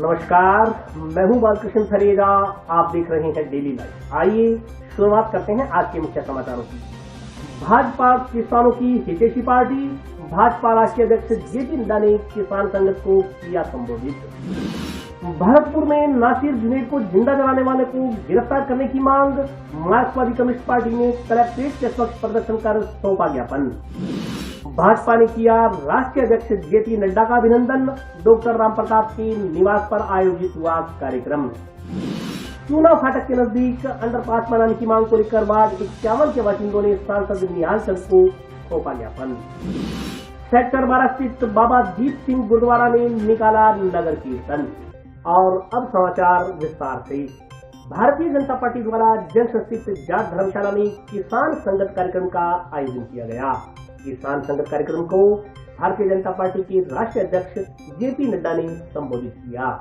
नमस्कार, मैं हूं बालकृष्ण थरेजा। आप देख रहे हैं डेली लाइफ। आइए शुरुआत करते हैं आज के मुख्य समाचारों की। भाजपा किसानों की हितैषी पार्टी, भाजपा राष्ट्रीय अध्यक्ष जेपी नड्डा ने किसान संगठन को किया संबोधित। भरतपुर में नासिर जुनैद को जिंदा जलाने वाले को गिरफ्तार करने की मांग, मार्क्सवादी कम्युनिस्ट पार्टी ने कलेक्ट्रेट के समक्ष प्रदर्शन कर सौंपा ज्ञापन। भाजपा ने किया राष्ट्रीय अध्यक्ष जेपी नड्डा का अभिनंदन, डॉक्टर रामप्रताप के निवास पर आयोजित हुआ कार्यक्रम। चुनाव फाटक के नजदीक अंडरपास बनाने की मांग को लेकर वार्ड 51 के बाशिंदों ने सांसद निहाल चंद को सौंपा ज्ञापन। सेक्टर 12 स्थित बाबा दीप सिंह गुरुद्वारा ने निकाला नगर कीर्तन। और अब समाचार विस्तार से। भारतीय जनता पार्टी द्वारा जंक्शन स्थित जाट धर्मशाला में किसान संगत कार्यक्रम का आयोजन किया गया। किसान संगत कार्यक्रम को भारतीय जनता पार्टी के राष्ट्रीय अध्यक्ष जेपी नड्डा ने संबोधित किया।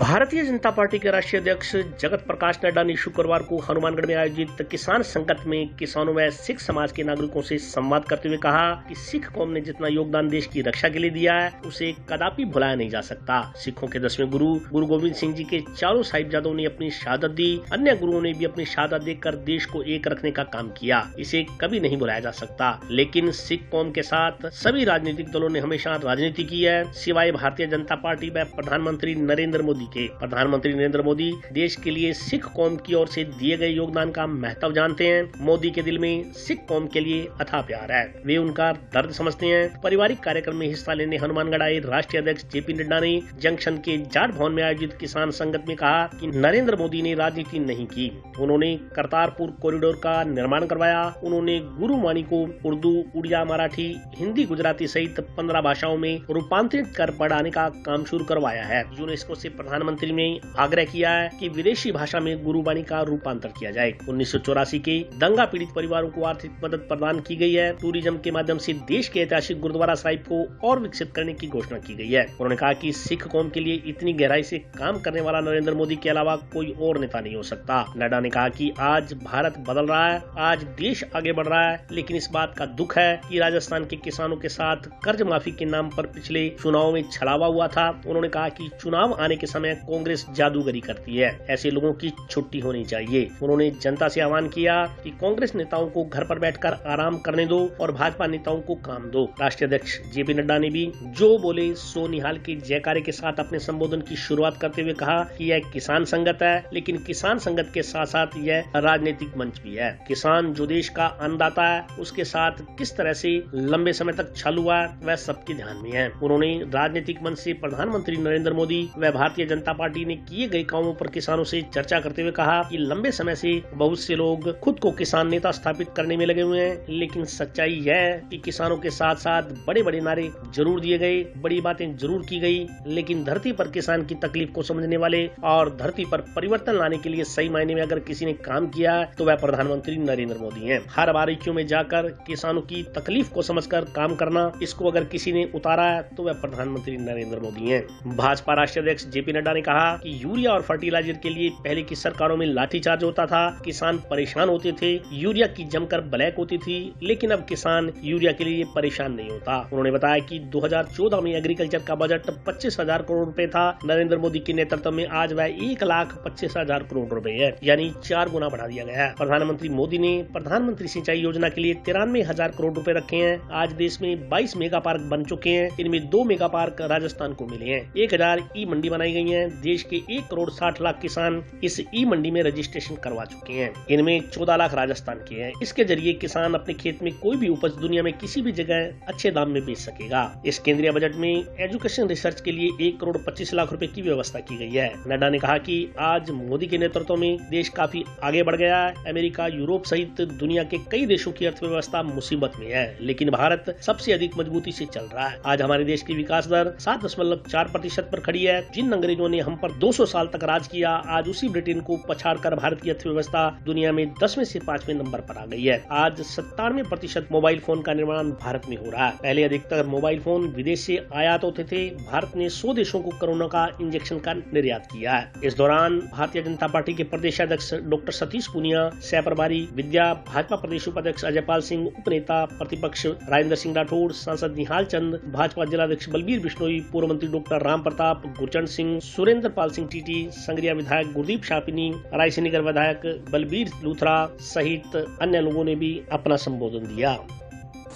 भारतीय जनता पार्टी के राष्ट्रीय अध्यक्ष जगत प्रकाश नड्डा ने शुक्रवार को हनुमानगढ़ में आयोजित किसान संगत में किसानों व सिख समाज के नागरिकों से संवाद करते हुए कहा कि सिख कौम ने जितना योगदान देश की रक्षा के लिए दिया है उसे कदापि भुलाया नहीं जा सकता। सिखों के 10वें गुरु गोविंद सिंह जी के चारों साहिबजादों ने अपनी शहादत दी, अन्य गुरुओं ने भी अपनी शहादत देकर देश को एक रखने का काम किया। इसे कभी नहीं भुलाया जा सकता। लेकिन सिख कौम के साथ सभी राजनीतिक दलों ने हमेशा राजनीति की है, सिवाय भारतीय जनता पार्टी व प्रधानमंत्री नरेंद्र मोदी के। प्रधानमंत्री नरेंद्र मोदी देश के लिए सिख कौम की ओर से दिए गए योगदान का महत्व जानते हैं। मोदी के दिल में सिख कौम के लिए अथाह प्यार है, वे उनका दर्द समझते हैं। पारिवारिक कार्यक्रम में हिस्सा लेने हनुमानगढ़ आए राष्ट्रीय अध्यक्ष जेपी नड्डा ने जंक्शन के जाट भवन में आयोजित किसान संगत में कहा कि नरेंद्र मोदी ने राजनीति नहीं की, उन्होंने करतारपुर कॉरिडोर का निर्माण करवाया। उन्होंने गुरुवाणी को उर्दू, उड़िया, मराठी, हिंदी, गुजराती सहित 15 भाषाओं में रूपांतरित कर पढ़ाने का काम शुरू करवाया है। यूनेस्को से प्रधानमंत्री ने आग्रह किया है कि विदेशी भाषा में गुरुबाणी का रूपांतर किया जाए। 1984 के दंगा पीड़ित परिवारों को आर्थिक मदद प्रदान की गई है। टूरिज्म के माध्यम से देश के ऐतिहासिक गुरुद्वारा साहिब को और विकसित करने की घोषणा की गई है। उन्होंने कहा कि सिख कौम के लिए इतनी गहराई से काम करने वाला नरेंद्र मोदी के अलावा कोई और नेता नहीं हो सकता। नड्डा ने कहा कि आज भारत बदल रहा है, आज देश आगे बढ़ रहा है, लेकिन इस बात का दुख है कि राजस्थान के किसानों के साथ कर्ज माफी के नाम पर पिछले चुनाव में छलावा हुआ था। उन्होंने कहा कि चुनाव आने के समय कांग्रेस जादूगरी करती है, ऐसे लोगों की छुट्टी होनी चाहिए। उन्होंने जनता से आह्वान किया कि कांग्रेस नेताओं को घर पर बैठकर आराम करने दो और भाजपा नेताओं को काम दो। राष्ट्रीय अध्यक्ष जेपी नड्डा ने भी जो बोले सो निहाल के जयकारे के साथ अपने संबोधन की शुरुआत करते हुए कहा कि यह किसान संगत है, लेकिन किसान संगत के साथ साथ यह राजनीतिक मंच भी है। किसान जो देश का अन्नदाता है, उसके साथ किस तरह से लंबे समय तक छल हुआ है वह सबके ध्यान में है। उन्होंने राजनीतिक मंच से प्रधानमंत्री नरेंद्र मोदी व भारतीय जनता पार्टी ने किए गए कामों पर किसानों से चर्चा करते हुए कहा कि लंबे समय से बहुत से लोग खुद को किसान नेता स्थापित करने में लगे हुए हैं, लेकिन सच्चाई यह है कि किसानों के साथ साथ बड़े बड़े नारे जरूर दिए गए, बड़ी बातें जरूर की गई, लेकिन धरती पर किसान की तकलीफ को समझने वाले और धरती पर परिवर्तन लाने के लिए सही मायने में अगर किसी ने काम किया तो वह प्रधानमंत्री नरेंद्र मोदी हैं। हर बारीकियों में जाकर किसानों की तकलीफ को समझकर काम करना, इसको अगर किसी ने उतारा है तो वह प्रधानमंत्री नरेंद्र मोदी हैं। भाजपा राष्ट्रीय अध्यक्ष जेपी नड्डा ने कहा कि यूरिया और फर्टिलाइजर के लिए पहले की सरकारों में लाठीचार्ज होता था, किसान परेशान होते थे, यूरिया की जमकर ब्लैक होती थी, लेकिन अब किसान यूरिया के लिए परेशान नहीं होता। उन्होंने बताया कि 2014 में एग्रीकल्चर का बजट 25,000 करोड़ रुपए था, नरेंद्र मोदी के नेतृत्व में आज वह 1,25,000 करोड़ रुपए है, यानी 4 गुना बढ़ा दिया गया है। प्रधानमंत्री मोदी ने प्रधानमंत्री सिंचाई योजना के लिए 93,000 करोड़ रुपए रखे हैं। आज देश में 22 मेगा पार्क बन चुके हैं, इनमें 2 मेगा पार्क राजस्थान को मिले हैं। 1000 ई मंडी बनाई गई है। देश के 1 करोड़ 60 लाख किसान इस ई मंडी में रजिस्ट्रेशन करवा चुके हैं, इनमें 14 लाख राजस्थान के हैं। इसके जरिए किसान अपने खेत में कोई भी उपज दुनिया में किसी भी जगह अच्छे दाम में बेच सकेगा। इस केंद्रीय बजट में एजुकेशन रिसर्च के लिए 1 करोड़ 25 लाख रुपए की व्यवस्था की गई है। नड्डा ने कहा कि आज मोदी के नेतृत्व में देश काफी आगे बढ़ गया है। अमेरिका, यूरोप सहित दुनिया के कई देशों की अर्थव्यवस्था मुसीबत में है, लेकिन भारत सबसे अधिक मजबूती से चल रहा है। आज हमारे देश की विकास दर 7.4% पर खड़ी है। जिन अंग्रेजों ने हम पर 200 साल तक राज किया, आज उसी ब्रिटेन को पछाड़कर भारत की अर्थव्यवस्था दुनिया में 10वें से 5वें नंबर पर आ गई है। आज 97% मोबाइल फोन का निर्माण भारत में हो रहा है। पहले अधिकतर मोबाइल फोन विदेश से आयात होते थे। भारत ने 100 देशों को कोरोना का इंजेक्शन का निर्यात किया है। इस दौरान भारतीय जनता पार्टी के प्रदेश अध्यक्ष डॉक्टर सतीश पूनिया, सह प्रभारी विद्या, भाजपा प्रदेश उपाध्यक्ष अजयपाल सिंह, उप नेता प्रतिपक्ष राजेंद्र सिंह राठौड़, सांसद निहाल चंद, भाजपा जिलाध्यक्ष बलबीर बिश्नोई, पूर्व मंत्री डॉक्टर राम प्रताप, गुरचंद सिंह, सिंह, सुरेंद्र पाल सिंह टीटी, संगरिया विधायक गुरदीप शापिनी, रायसेनीगर विधायक बलबीर लूथरा सहित अन्य लोगों ने भी अपना संबोधन दिया।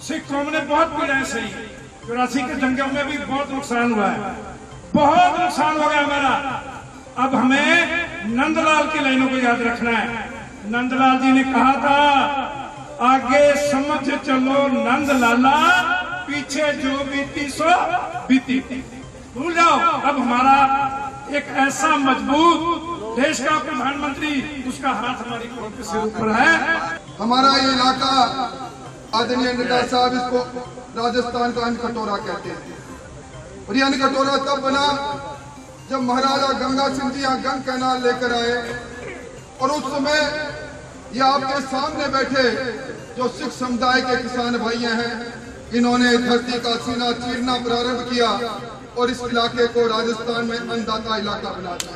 सिख कौम ने बहुत पीड़ाएं सही, 84 के दंगों में भी बहुत नुकसान हुआ है, बहुत नुकसान हो गया हमारा। अब हमें नंदलाल की लाइनों को याद रखना है। नंदलाल जी ने कहा था, आगे समझ चलो नंदलाला, पीछे जो बीती सो बीती, भूल जाओ। अब हमारा एक ऐसा मजबूत देश का प्रधानमंत्री, उसका हाथ हमारी कौम के सिर ऊपर है। हमारा ये इलाका आदरणीय नड्डा साहब इसको राजस्थान का अन्न कटोरा कहते हैं, और ये अन्न कटोरा तब बना जब महाराजा गंगा सिंह जी यहाँ गंग कैनाल लेकर आए, और उस समय ये आपके सामने बैठे जो सिख समुदाय के किसान भाई हैं, इन्होंने धरती का सीना चीरना प्रारंभ किया और इस इलाके को राजस्थान में अन्नदाता इलाका बना दिया।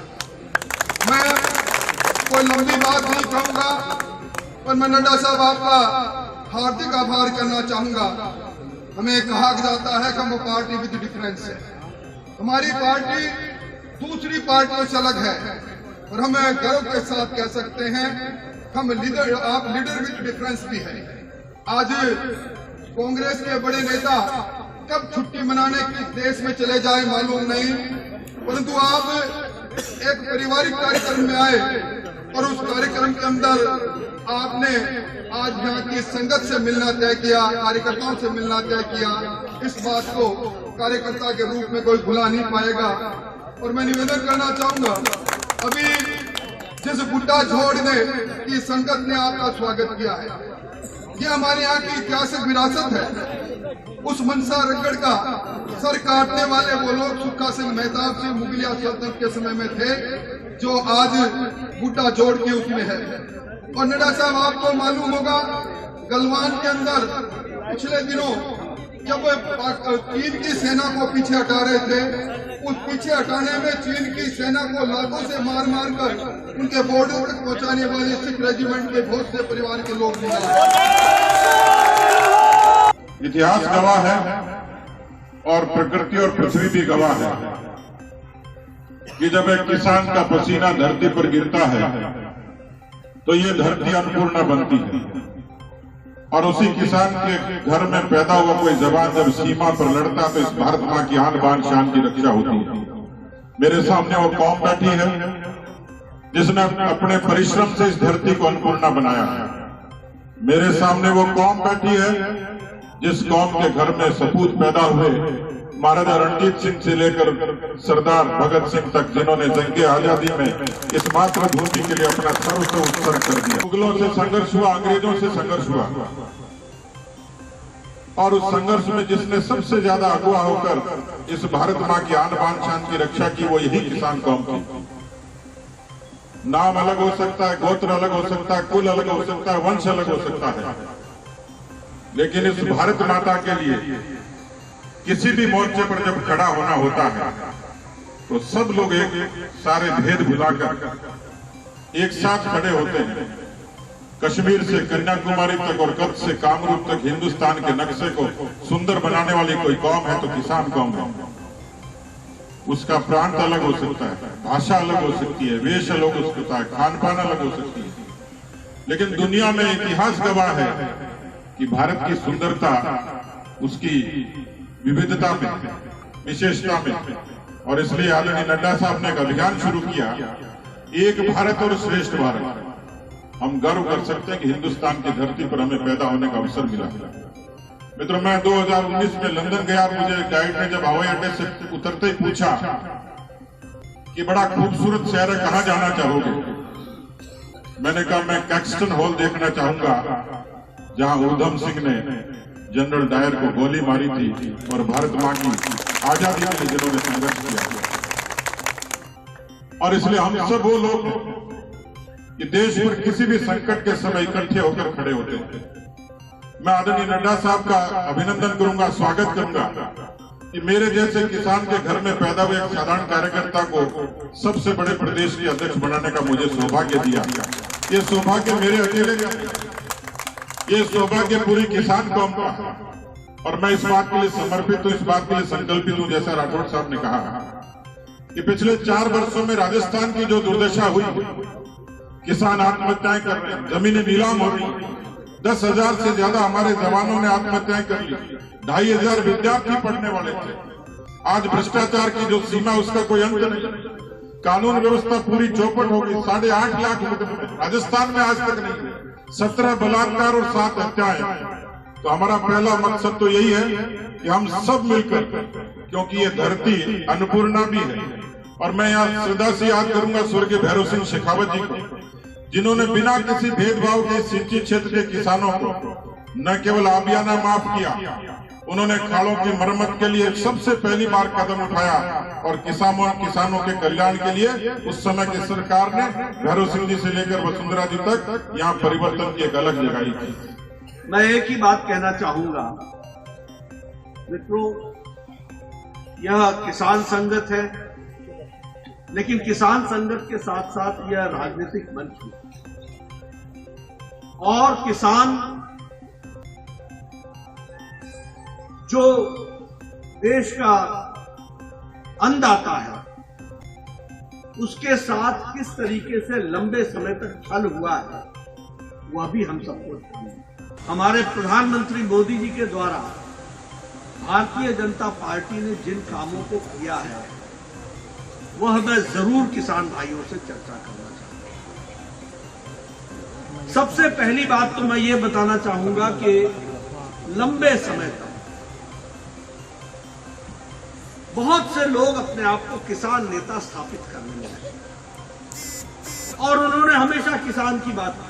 मैं कोई लंबी बात नहीं कहूंगा, पर मैं नड्डा साहब आपका हार्दिक आभार करना चाहूंगा। हमें कहा जाता है कि हम पार्टी विद डिफरेंस है, हमारी पार्टी दूसरी पार्टियों से अलग है, और हम गर्व के साथ कह सकते हैं हम लीडर, आप लीडर विद डिफरेंस भी है। आज कांग्रेस के बड़े नेता कब छुट्टी मनाने किस देश में चले जाए मालूम नहीं, परंतु आप एक पारिवारिक कार्यक्रम में आए और उस कार्यक्रम के अंदर आपने आज यहाँ की संगत से मिलना तय किया, कार्यकर्ताओं से मिलना तय किया। इस बात को कार्यकर्ता के रूप में कोई भुला नहीं पाएगा। और मैं निवेदन करना चाहूंगा, अभी जिस बुड्ढा झोड़ ने की संगत ने आपका स्वागत किया है, ये हमारे यहाँ की ऐतिहासिक विरासत है। उस मनसा रगड़ का सर काटने वाले वो लोग सुक्खा सिंह मेहताब सिंह मुगलिया सल्तनत के समय में थे, जो आज बुड्ढा जोड़ की उसमें है। और नड्डा साहब आपको मालूम होगा, गलवान के अंदर पिछले दिनों जब चीन की सेना को पीछे हटा रहे थे, उस पीछे हटाने में चीन की सेना को लातों से मार मार कर उनके बॉर्डर तक पहुंचाने वाले सिख रेजिमेंट के बहुत से परिवार के लोग भी आए। इतिहास गवाह है और प्रकृति और पृथ्वी भी गवाह है कि जब एक किसान का पसीना धरती पर गिरता है तो ये धरती अन्नपूर्णा बनती है, और उसी किसान के घर में पैदा हुआ कोई जवान जब सीमा पर लड़ता तो इस भारत मां की आन बान शान की रक्षा होती है। मेरे सामने वो कौम बैठी है जिसने अपने परिश्रम से इस धरती को अन्नपूर्णा बनाया है। मेरे सामने वो कौम बैठी है जिस कौम के घर में सपूत पैदा हुए, महाराजा रणजीत सिंह से लेकर सरदार भगत सिंह तक, जिन्होंने जंगे आजादी में इस मातृभूमि के लिए अपना सर्वस्व उत्सर्ग कर दिया। मुगलों से संघर्ष हुआ, अंग्रेजों से संघर्ष हुआ, और उस संघर्ष में जिसने सबसे ज्यादा अगुवा होकर इस भारत मां की आन बान शान की रक्षा की, वो यही किसान कौम थी। नाम अलग हो सकता है, गोत्र अलग हो सकता है, कुल अलग हो सकता है, वंश अलग हो सकता है, लेकिन इस भारत माता के लिए किसी भी मोर्चे पर जब खड़ा होना होता है तो सब लोग एक सारे भेद भुलाकर एक साथ खड़े होते हैं। कश्मीर से कन्याकुमारी तक और कच्छ से कामरूप तक हिंदुस्तान के नक्शे को सुंदर बनाने वाली कोई कौम है तो किसान कौम है। उसका प्रांत अलग हो सकता है, भाषा अलग हो सकती है, वेश अलग हो सकता है, खान पान अलग हो सकती है, लेकिन दुनिया में इतिहास गवाह है कि भारत की सुंदरता उसकी विविधता में, विशेषता में। और इसलिए आदरणीय नड्डा साहब ने एक अभियान शुरू किया, एक भारत और श्रेष्ठ भारत। हम गर्व कर सकते हैं कि हिंदुस्तान की धरती पर हमें पैदा होने का अवसर मिला। मित्रों, मैं 2019 में लंदन गया, मुझे गाइड ने जब हवाई अड्डे से उतरते ही पूछा कि बड़ा खूबसूरत शहर है, कहाँ जाना चाहोगे? मैंने कहा मैं कैक्सटन हॉल देखना चाहूंगा, जहां उधम सिंह ने जनरल डायर को गोली मारी थी और भारत मां की आजादी के लिए जिन्होंने संघर्ष किया। और इसलिए हम सब वो लोग कि देश पर किसी भी संकट के समय इकट्ठे होकर खड़े होते हैं। मैं आदरणीय नड्डा साहब का अभिनंदन करूंगा, स्वागत करूंगा कि मेरे जैसे किसान के घर में पैदा हुए एक साधारण कार्यकर्ता को सबसे बड़े प्रदेश के अध्यक्ष बनाने का मुझे सौभाग्य दिया। ये सौभाग्य मेरे अकेले का, ये सौभाग्य पूरी किसान कौम का। और मैं इस बात के लिए समर्पित हूं, इस बात के लिए संकल्पित हूं, जैसा राठौड़ साहब ने कहा कि पिछले 4 वर्षों में राजस्थान की जो दुर्दशा हुई, किसान आत्महत्याएं कर रहे हैं, जमीनें नीलाम हो रही, 10,000 से ज्यादा हमारे जवानों ने आत्महत्याएं कर ली, 2,500 विद्यार्थी पढ़ने वाले थे। आज भ्रष्टाचार की जो सीमा उसका कोई अंत नहीं, कानून व्यवस्था पूरी चौपट हो गई। 8.5 लाख राजस्थान में आज तक नहीं हुए, 17 बलात्कार और 7 हत्याएं। तो हमारा पहला मकसद तो यही है कि हम सब मिलकर, क्योंकि ये धरती अन्नपूर्णा भी है, और मैं यहाँ श्रद्धा से याद करूंगा स्वर्गीय भैरव सिंह शेखावत जी को, जिन्होंने बिना किसी भेदभाव के सिंची क्षेत्र के किसानों को न केवल आबियाना माफ किया, उन्होंने खालों की मरम्मत के लिए सबसे पहली बार कदम उठाया, और किसानों के कल्याण के लिए उस समय की सरकार ने भैरव सिंह जी से लेकर वसुंधरा जी तक यहाँ परिवर्तन की एक अलग जगाई थी। मैं एक ही बात कहना चाहूंगा मित्रों, यह किसान संगत है, लेकिन किसान संगत के साथ साथ यह राजनीतिक मंच है, और किसान जो देश का अन्नदाता है, उसके साथ किस तरीके से लंबे समय तक छल हुआ है वह भी हम सबको जानते हैं। हमारे प्रधानमंत्री मोदी जी के द्वारा भारतीय जनता पार्टी ने जिन कामों को किया है वह मैं जरूर किसान भाइयों से चर्चा करना चाहूंगा। सबसे पहली बात तो मैं ये बताना चाहूंगा कि लंबे समय तक बहुत से लोग अपने आप को किसान नेता स्थापित करने लगे, और उन्होंने हमेशा किसान की बात की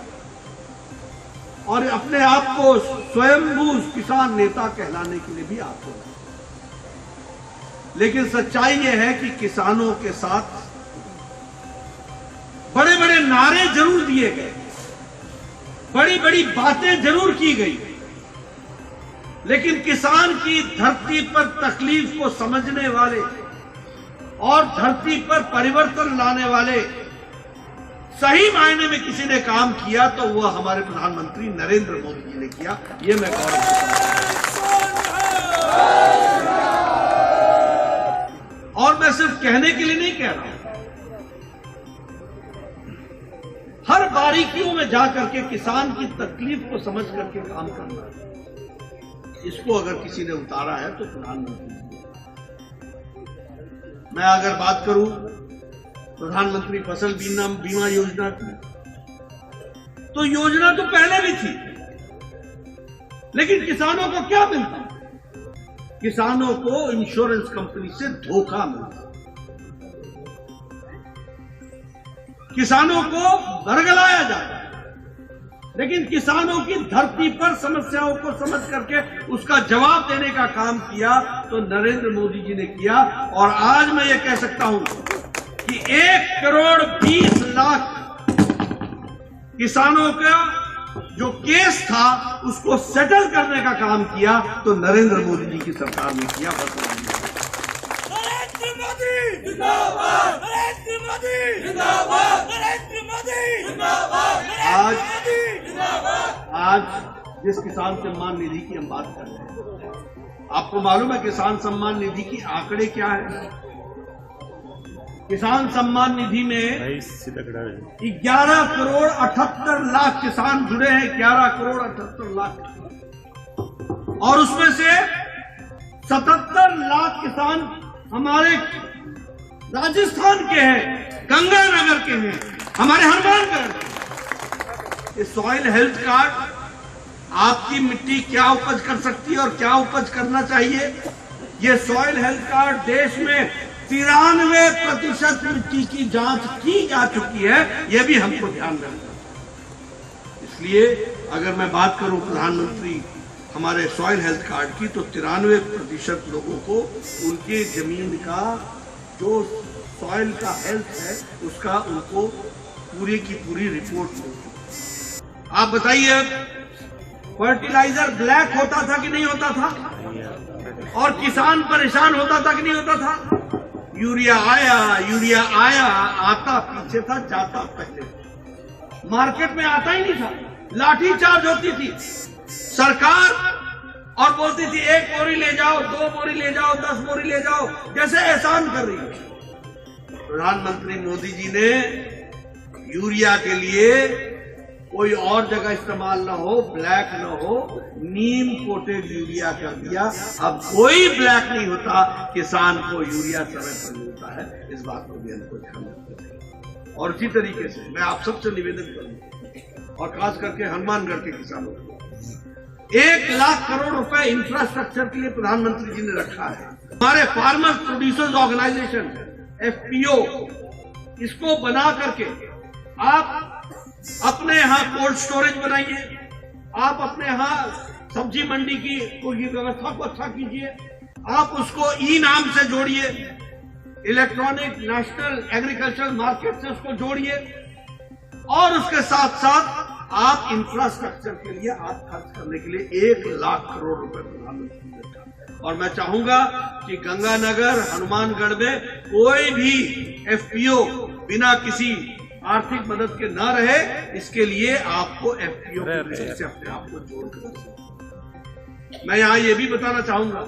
और अपने आप को स्वयंभू किसान नेता कहलाने के लिए भी आते हैं। लेकिन सच्चाई यह है कि किसानों के साथ बड़े बड़े नारे जरूर दिए गए, बड़ी बड़ी बातें जरूर की गई, लेकिन किसान की धरती पर तकलीफ को समझने वाले और धरती पर परिवर्तन लाने वाले सही मायने में किसी ने काम किया तो वह हमारे प्रधानमंत्री नरेंद्र मोदी जी ने किया। ये मैं गौरव और मैं सिर्फ कहने के लिए नहीं कह रहा हूं, हर बारीकियों में जाकर के किसान की तकलीफ को समझ करके काम करना है। इसको अगर किसी ने उतारा है तो प्रधानमंत्री जी। मैं अगर बात करूं प्रधानमंत्री फसल बीमा योजना की, तो योजना तो पहले भी थी, लेकिन किसानों को क्या मिलता? किसानों को इंश्योरेंस कंपनी से धोखा मिलता, किसानों को बरगलाया जाता, लेकिन किसानों की धरती पर समस्याओं को समझ करके उसका जवाब देने का काम किया तो नरेंद्र मोदी जी ने किया। और आज मैं ये कह सकता हूं कि 1,20,00,000 किसानों का जो केस था उसको सेटल करने का काम किया तो नरेंद्र मोदी जी की सरकार ने किया। नरेंद्र मोदी जिंदाबाद, नरेंद्र मोदी जिंदाबाद, नरेंद्र मोदी जिंदाबाद। आज जिस किसान सम्मान निधि की हम बात कर रहे हैं, आपको मालूम है किसान सम्मान निधि की आंकड़े क्या है? किसान सम्मान निधि में 11 करोड़ 78 लाख किसान जुड़े हैं, 11 करोड़ 78 लाख, और उसमें से 77 लाख किसान हमारे राजस्थान के हैं, गंगानगर के हैं, हमारे हनुमानगढ़ के। ये सॉइल हेल्थ कार्ड आपकी मिट्टी क्या उपज कर सकती है और क्या उपज करना चाहिए, ये सॉइल हेल्थ कार्ड देश में 93% मिट्टी की जांच की जा चुकी है, यह भी हमको ध्यान रखना। इसलिए अगर मैं बात करूं प्रधानमंत्री हमारे सॉइल हेल्थ कार्ड की, तो 93% लोगों को उनके जमीन का जो सॉइल का हेल्थ है उसका उनको पूरी की पूरी रिपोर्ट मिल चुकी। आप बताइए फर्टिलाइजर ब्लैक होता था कि नहीं होता था, और किसान परेशान होता था कि नहीं होता था? यूरिया आया आता पीछे था, जाता पहले। मार्केट में आता ही नहीं था, लाठी चार्ज होती थी सरकार और बोलती थी 1 बोरी ले जाओ, 2 बोरी ले जाओ, 10 बोरी ले जाओ, जैसे एहसान कर रही है। प्रधानमंत्री मोदी जी ने यूरिया के लिए कोई और जगह इस्तेमाल न हो, ब्लैक न हो, नीम कोटेड यूरिया कर दिया। अब कोई ब्लैक नहीं होता, किसान को यूरिया समय पर मिलता है। इस बात को भी हमको ध्यान रखना चाहिए। और इसी तरीके से मैं आप सबसे निवेदन करूंगा, और खास करके हनुमानगढ़ के किसानों को, 1 लाख करोड़ रुपए इंफ्रास्ट्रक्चर के लिए प्रधानमंत्री जी ने रखा है। हमारे फार्मर्स प्रोड्यूसर्स ऑर्गेनाइजेशन FPO, इसको बना करके आप अपने यहाँ कोल्ड स्टोरेज बनाइए, आप अपने यहाँ सब्जी मंडी की कोई व्यवस्था को अच्छा कीजिए, आप उसको नाम से जोड़िए, इलेक्ट्रॉनिक नेशनल एग्रीकल्चरल मार्केट से उसको जोड़िए, और उसके साथ साथ आप इंफ्रास्ट्रक्चर के लिए आप खर्च करने के लिए 1 लाख करोड़ रुपए प्रधानमंत्री ने रखा। और मैं चाहूंगा कि गंगानगर, हनुमानगढ़ में कोई भी FPO बिना किसी आर्थिक मदद के न रहे, इसके लिए आपको FPO से अपने आप को जोड़कर। मैं यहां ये भी बताना चाहूंगा,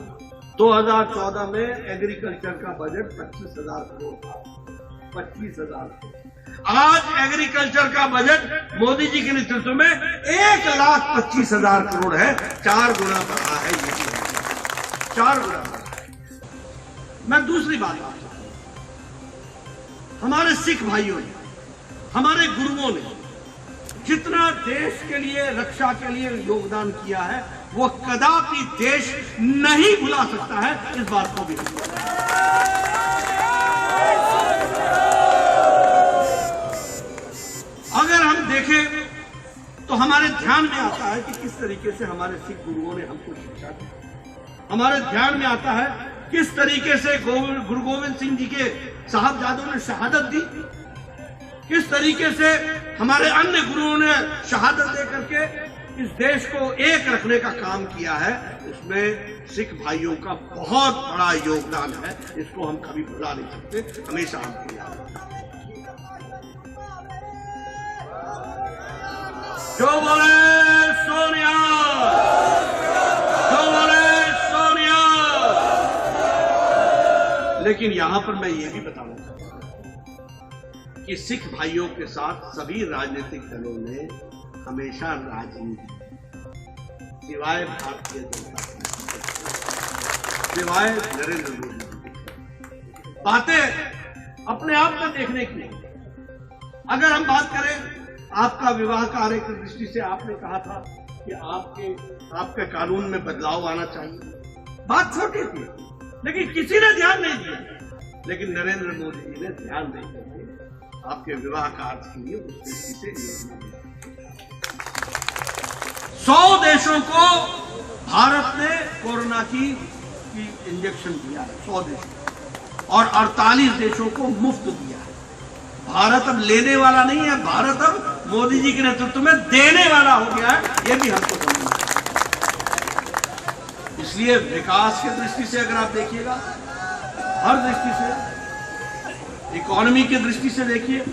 2014 में एग्रीकल्चर का बजट 25,000 करोड़ था, 25,000 करोड़। आज एग्रीकल्चर का बजट मोदी जी के नेतृत्व में 1,25,000 करोड़ है, 4 गुना बढ़ा है। ये 4 गुना बढ़ा है। मैं दूसरी बात चाहता हूं, हमारे सिख भाइयों ने, हमारे गुरुओं ने जितना देश के लिए, रक्षा के लिए योगदान किया है, वो कदापि देश नहीं भुला सकता है। इस बात को भी अगर हम देखें तो हमारे ध्यान में आता है कि किस तरीके से हमारे सिख गुरुओं ने हमको शिक्षा दी। हमारे ध्यान में आता है किस तरीके से गुरु गोविंद सिंह जी के साहबजादों ने शहादत दी, किस तरीके से हमारे अन्य गुरुओं ने शहादत दे करके इस देश को एक रखने का काम किया है। उसमें सिख भाइयों का बहुत बड़ा योगदान है, इसको हम कभी भुला नहीं सकते, हमेशा हमको याद रखना। जो बोले सोनिया, जो बोले सोनिया। लेकिन यहां पर मैं ये भी बताना चाहता हूं कि सिख भाइयों के साथ सभी राजनीतिक दलों ने हमेशा राजनीति, सिवाय भारतीय जनता पार्टी, सिवाय नरेंद्र मोदी, बातें अपने आप में देखने की। अगर हम बात करें आपका विवाह कार्य की दृष्टि से, आपने कहा था कि आपके कानून में बदलाव आना चाहिए। बात छोटी थी, लेकिन किसी ने ध्यान नहीं दिया। लेकिन नरेंद्र मोदी जी ने ध्यान दे करके आपके विवाह कार्य के लिए उस दृष्टि से 100 देशों को भारत ने कोरोना की इंजेक्शन दिया है, 100 देशों, और 48 देशों को मुफ्त दिया है। भारत अब लेने वाला नहीं है, भारत अब मोदी जी के नेतृत्व में देने वाला हो गया है। यह भी हमको समझना है। इसलिए विकास की दृष्टि से अगर आप देखिएगा, हर दृष्टि से, इकोनॉमी की दृष्टि से देखिए,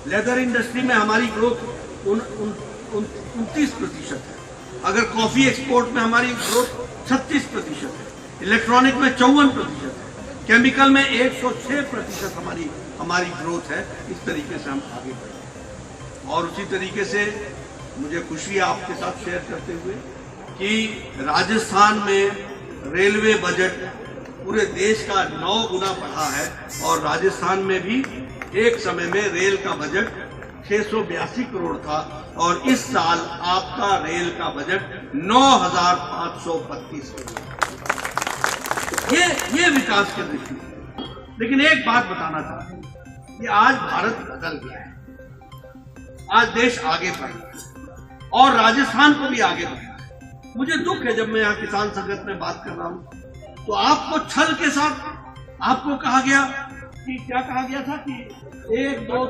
लेदर इंडस्ट्री में हमारी ग्रोथ 29% है। अगर कॉफी एक्सपोर्ट में हमारी ग्रोथ 36% है, इलेक्ट्रॉनिक में 54% है, केमिकल में 106% हमारी ग्रोथ है। इस तरीके से हम आगे बढ़े। और उसी तरीके से मुझे खुशी है आपके साथ शेयर करते हुए कि राजस्थान में रेलवे बजट पूरे देश का 9 गुना बढ़ा है, और राजस्थान में भी एक समय में रेल का बजट 682 करोड़ था, और इस साल आपका रेल का बजट 9,532 करोड़। ये विकास की दृष्टि है। लेकिन एक बात बताना चाहता हूं कि आज भारत बदल गया है, आज देश आगे बढ़ रहा है, और राजस्थान को भी आगे बढ़ना है। मुझे दुख है जब मैं यहाँ किसान संगठन में बात कर रहा हूं तो आपको छल के साथ आपको कहा गया कि, क्या कहा गया था कि 1 2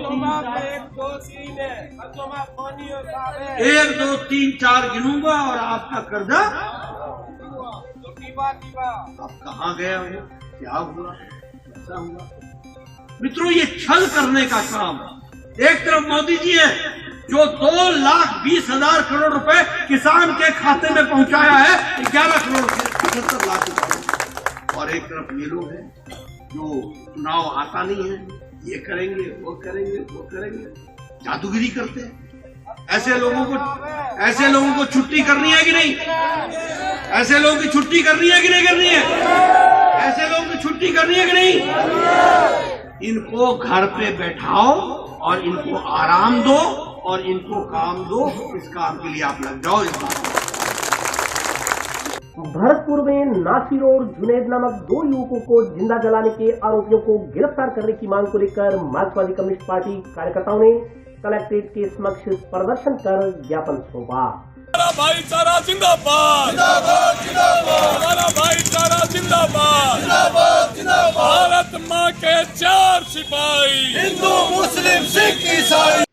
3 4 गिनूंगा और आपका कर्जा। आप कहां गए हो, क्या हुआ, कैसा हुआ? मित्रों, ये छल करने का काम, एक तरफ मोदी जी है जो 2,20,000 करोड़ रुपए किसान के खाते में पहुंचाया है, 11 करोड़ 75 लाख रुपए, और एक तरफ ये लोग हैं जो चुनाव आता नहीं है, ये करेंगे, वो करेंगे, वो करेंगे, जादूगिरी करते हैं। ऐसे लोगों को छुट्टी करनी है कि नहीं? ऐसे लोगों की छुट्टी करनी है कि नहीं करनी है? ऐसे लोगों की छुट्टी करनी है कि नहीं? इनको घर पे बैठाओ और इनको आराम दो और इनको काम दो। इस काम के लिए आप लग जाओ। इस बात भरतपुर में नासिर और जुनैद नामक 2 युवकों को जिंदा जलाने के आरोपियों को गिरफ्तार करने की मांग को लेकर मार्क्सवादी कम्युनिस्ट पार्टी कार्यकर्ताओं ने कलेक्ट्रेट के समक्ष प्रदर्शन कर ज्ञापन सौंपा। हमारा भाईचारा जिंदाबाद, जिंदाबाद, जिंदाबाद। हमारा भाईचारा जिंदाबाद, जिंदाबाद, जिंदाबाद। भारत माँ के 4 सिपाही, हिंदू, मुस्लिम, सिख, ईसाई।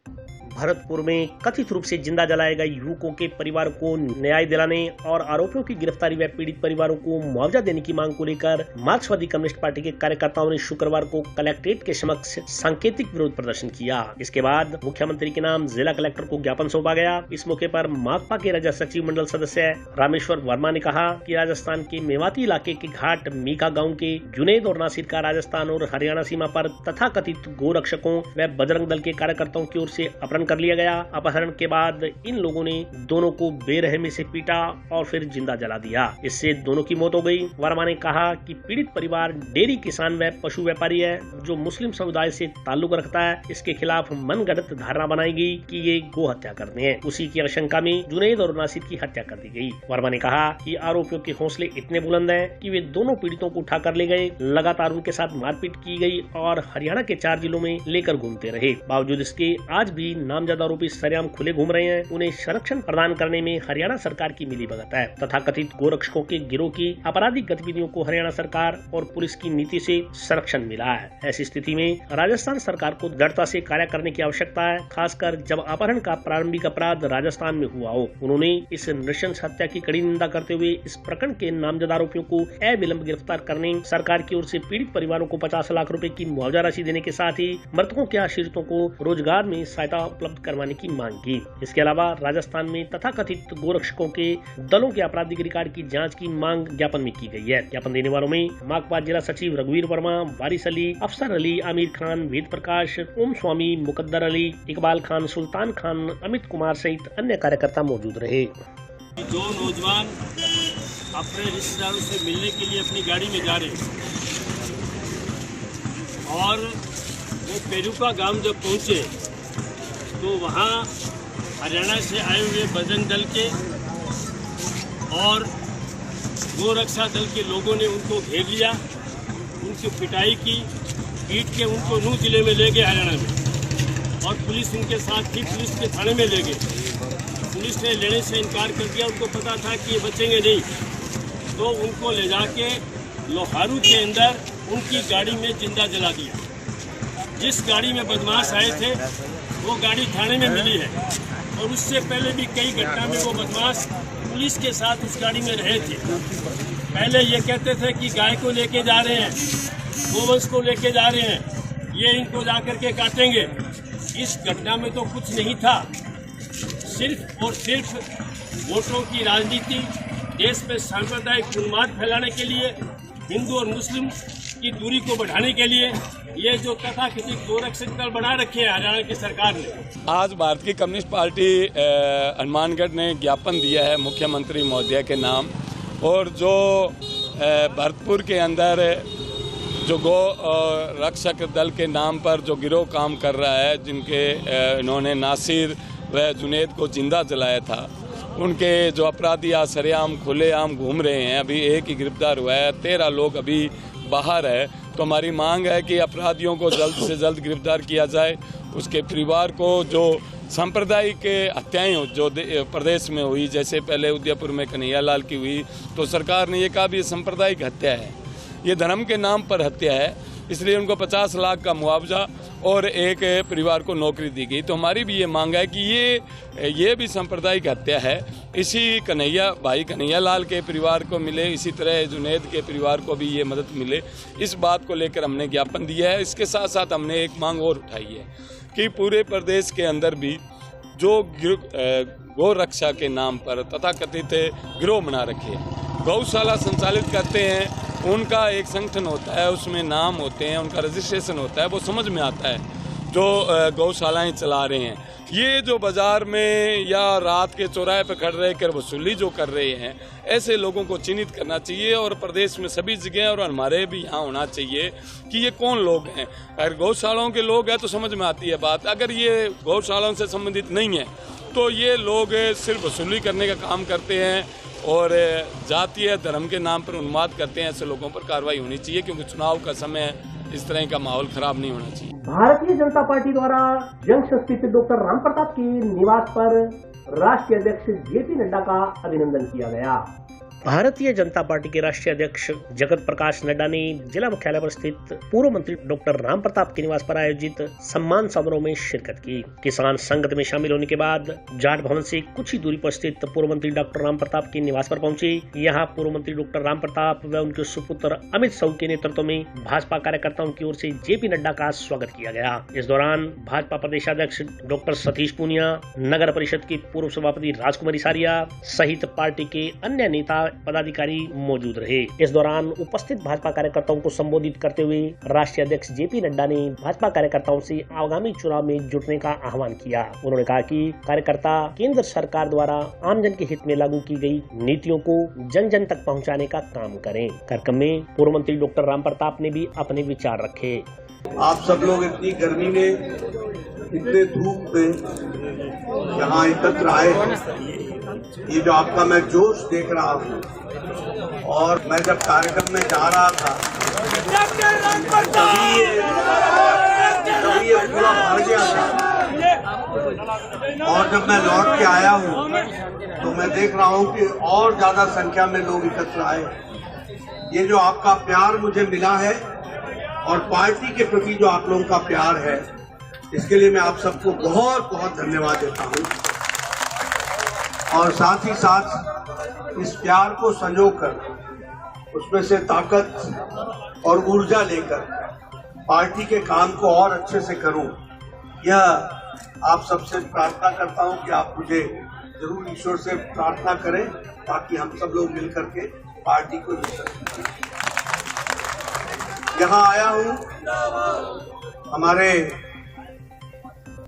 भरतपुर में कथित रूप से जिंदा जलाए गए युवकों के परिवार को न्याय दिलाने और आरोपियों की गिरफ्तारी व पीड़ित परिवारों को मुआवजा देने की मांग को लेकर मार्क्सवादी कम्युनिस्ट पार्टी के कार्यकर्ताओं ने शुक्रवार को कलेक्ट्रेट के समक्ष सांकेतिक विरोध प्रदर्शन किया। इसके बाद मुख्यमंत्री के नाम जिला कलेक्टर को ज्ञापन सौंपा गया। इस मौके पर माकपा के राज्य सचिव मंडल सदस्य रामेश्वर वर्मा ने कहा कि राजस्थान के मेवाती इलाके के घाट मीका गाँव के जुनैद और नासिर का राजस्थान और हरियाणा सीमा पर तथाकथित गोरक्षकों व बजरंग दल के कार्यकर्ताओं की ओर से अपहरण कर लिया गया। अपहरण के बाद इन लोगों ने दोनों को बेरहमी से पीटा और फिर जिंदा जला दिया। इससे दोनों की मौत हो गई। वर्मा ने कहा कि पीड़ित परिवार डेयरी किसान व पशु व्यापारी है जो मुस्लिम समुदाय से ताल्लुक रखता है। इसके खिलाफ मनगढ़ंत धारणा बनाई गई कि ये गो हत्या करते हैं। उसी की आशंका में जुनैद और नासिर की हत्या कर दी गई। वर्मा ने कहा कि आरोपियों के हौसले इतने बुलंद हैं कि वे दोनों पीड़ितों को उठाकर ले गए, लगातार उनके साथ मारपीट की गई और हरियाणा के 4 जिलों में लेकर घूमते रहे। बावजूद इसके आज भी नामजद आरोपी सरेआम खुले घूम रहे हैं। उन्हें संरक्षण प्रदान करने में हरियाणा सरकार की मिलीभगत है तथा कथित गोरक्षकों के गिरोह की आपराधिक गतिविधियों को हरियाणा सरकार और पुलिस की नीति से संरक्षण मिला है। ऐसी स्थिति में राजस्थान सरकार को दृढ़ता से कार्य करने की आवश्यकता है, खासकर जब अपहरण का प्रारंभिक अपराध राजस्थान में हुआ हो। उन्होंने इस नृशंस हत्या की कड़ी निंदा करते हुए इस प्रकरण के नामजद आरोपियों को अविलंब गिरफ्तार करने, सरकार की ओर से पीड़ित परिवारों को 50 लाख रुपए की मुआवजा राशि देने के साथ ही मृतकों के आश्रितों को रोजगार में सहायता उपलब्ध करवाने की मांग की। इसके अलावा राजस्थान में तथाकथित गोरक्षकों के दलों के आपराधिक रिकॉर्ड की जांच की मांग ज्ञापन में की गई है। ज्ञापन देने वालों में माकपा जिला सचिव रघुवीर वर्मा, वारिस अली, अफसर अली, आमिर खान, वेद प्रकाश, ओम स्वामी, मुकद्दर अली, इकबाल खान, सुल्तान खान, अमित कुमार सहित अन्य कार्यकर्ता मौजूद रहे। जो नौजवान अपने रिश्तेदारों से मिलने के लिए अपनी गाड़ी में जा रहे और वो पेरुका गांव जब पहुंचे तो वहाँ हरियाणा से आए हुए बजरंग दल के और गोरक्षा दल के लोगों ने उनको घेर लिया, उनकी पिटाई की, पीट के उनको नूह जिले में ले गए हरियाणा में और पुलिस उनके साथ थी, पुलिस के थाने में ले गए। पुलिस ने लेने से इनकार कर दिया, उनको पता था कि ये बचेंगे नहीं, तो उनको ले जाके लोहारू के अंदर उनकी गाड़ी में जिंदा जला दिया। जिस गाड़ी में बदमाश आए थे वो गाड़ी थाने में मिली है और उससे पहले भी कई घटना में वो बदमाश पुलिस के साथ उस गाड़ी में रहे थे। पहले ये कहते थे कि गाय को लेके जा रहे हैं, गोवंश को लेके जा रहे हैं, ये इनको जाकर के काटेंगे। इस घटना में तो कुछ नहीं था, सिर्फ और सिर्फ वोटों की राजनीति, देश में सांप्रदायिक उन्माद फैलाने के लिए, हिंदू और मुस्लिम की दूरी को बढ़ाने के लिए ये जो तथाकथित गोरक्षक दल बना रखे हैं हरियाणा की सरकार ने। आज भारतीय कम्युनिस्ट पार्टी हनुमानगढ़ ने ज्ञापन दिया है मुख्यमंत्री महोदय के नाम, और जो भरतपुर के अंदर जो गो रक्षक दल के नाम पर जो गिरोह काम कर रहा है, जिनके इन्होंने नासिर व जुनैद को जिंदा जलाया था, उनके जो अपराधी आज सरेआम खुलेआम घूम रहे हैं। अभी एक ही गिरफ्तार हुआ है, 13 लोग अभी बाहर है। तो हमारी मांग है कि अपराधियों को जल्द से जल्द गिरफ्तार किया जाए। उसके परिवार को जो सांप्रदायिक हत्याएं जो प्रदेश में हुई, जैसे पहले उदयपुर में कन्हैयालाल की हुई, तो सरकार ने ये कहा भी ये सांप्रदायिक हत्या है, ये धर्म के नाम पर हत्या है, इसलिए उनको 50 लाख का मुआवजा और एक परिवार को नौकरी दी गई। तो हमारी भी ये मांग है कि ये भी सांप्रदायिक हत्या है, इसी कन्हैयालाल के परिवार को मिले, इसी तरह जुनैद के परिवार को भी ये मदद मिले। इस बात को लेकर हमने ज्ञापन दिया है। इसके साथ साथ हमने एक मांग और उठाई है कि पूरे प्रदेश के अंदर भी जो गौ रक्षा के नाम पर तथाकथित गिरोह बना रखे हैं, गौशाला संचालित करते हैं उनका एक संगठन होता है, उसमें नाम होते हैं, उनका रजिस्ट्रेशन होता है, वो समझ में आता है जो गौशालाएं चला रहे हैं। ये जो बाज़ार में या रात के चौराहे पर खड़े रह कर वसूली जो कर रहे हैं, ऐसे लोगों को चिन्हित करना चाहिए और प्रदेश में सभी जगह और हमारे भी यहाँ होना चाहिए कि ये कौन लोग हैं। अगर गौशालाओं के लोग हैं तो समझ में आती है बात, अगर ये गौशालाओं से संबंधित नहीं है तो ये लोग सिर्फ वसूली करने का काम करते हैं और जातीय धर्म के नाम पर उन्माद करते हैं। ऐसे लोगों पर कार्रवाई होनी चाहिए, क्योंकि चुनाव का समय इस तरह का माहौल खराब नहीं होना चाहिए। भारतीय जनता पार्टी द्वारा जंक्शन स्थित डॉक्टर रामप्रताप के निवास पर राष्ट्रीय अध्यक्ष जेपी नड्डा का अभिनंदन किया गया। भारतीय जनता पार्टी के राष्ट्रीय अध्यक्ष जगत प्रकाश नड्डा ने जिला मुख्यालय पर स्थित पूर्व मंत्री डॉक्टर रामप्रताप के निवास पर आयोजित सम्मान समारोह में शिरकत की। किसान संगत में शामिल होने के बाद जाट भवन से कुछ ही दूरी पर स्थित पूर्व मंत्री डॉक्टर रामप्रताप के निवास पर पहुंचे। यहाँ पूर्व मंत्री डॉक्टर रामप्रताप व उनके सुपुत्र अमित साहू के नेतृत्व में भाजपा कार्यकर्ताओं की ओर से जेपी नड्डा का स्वागत किया गया। इस दौरान भाजपा प्रदेशाध्यक्ष डॉक्टर सतीश पूनिया, नगर परिषद की पूर्व सभापति राजकुमारी सारिया सहित पार्टी के अन्य नेता पदाधिकारी मौजूद रहे। इस दौरान उपस्थित भाजपा कार्यकर्ताओं को संबोधित करते हुए राष्ट्रीय अध्यक्ष जेपी नड्डा ने भाजपा कार्यकर्ताओं से आगामी चुनाव में जुटने का आह्वान किया। उन्होंने कहा कि कार्यकर्ता केंद्र सरकार द्वारा आमजन के हित में लागू की गई नीतियों को जन जन तक पहुंचाने का काम करें। कार्यक्रम में पूर्व मंत्री डॉक्टर रामप्रताप ने भी अपने विचार रखे। आप सब लोग इतनी गर्मी में, इतने धूप में यहाँ एकत्र आए, ये जो आपका मैं जोश देख रहा हूँ, और मैं जब कार्यक्रम में जा रहा था तभी ये पूरा भर गया था, और जब मैं लौट के आया हूँ तो मैं देख रहा हूँ कि और ज्यादा संख्या में लोग एकत्र आए। ये जो आपका प्यार मुझे मिला है और पार्टी के प्रति जो आप लोगों का प्यार है, इसके लिए मैं आप सबको बहुत बहुत धन्यवाद देता हूँ। और साथ ही साथ इस प्यार को संजोकर उसमें से ताकत और ऊर्जा लेकर पार्टी के काम को और अच्छे से करूं, यह आप सबसे प्रार्थना करता हूं कि आप मुझे जरूर ईश्वर से प्रार्थना करें, ताकि हम सब लोग मिलकर के पार्टी को यहाँ आया हूं। हमारे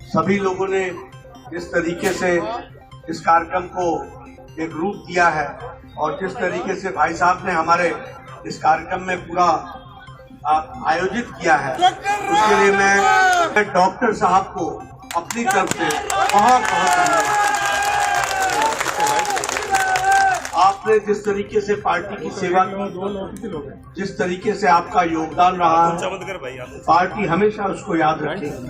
सभी लोगों ने जिस तरीके से इस कार्यक्रम को एक रूप दिया है और जिस तरीके से भाई साहब ने हमारे इस कार्यक्रम में पूरा आयोजित किया है, उसके लिए मैं डॉक्टर साहब को अपनी तरफ से बहुत बहुत धन्यवाद। आपने जिस तरीके से पार्टी की सेवा की, जिस तरीके से आपका योगदान रहा है, पार्टी हमेशा उसको याद रखेगी।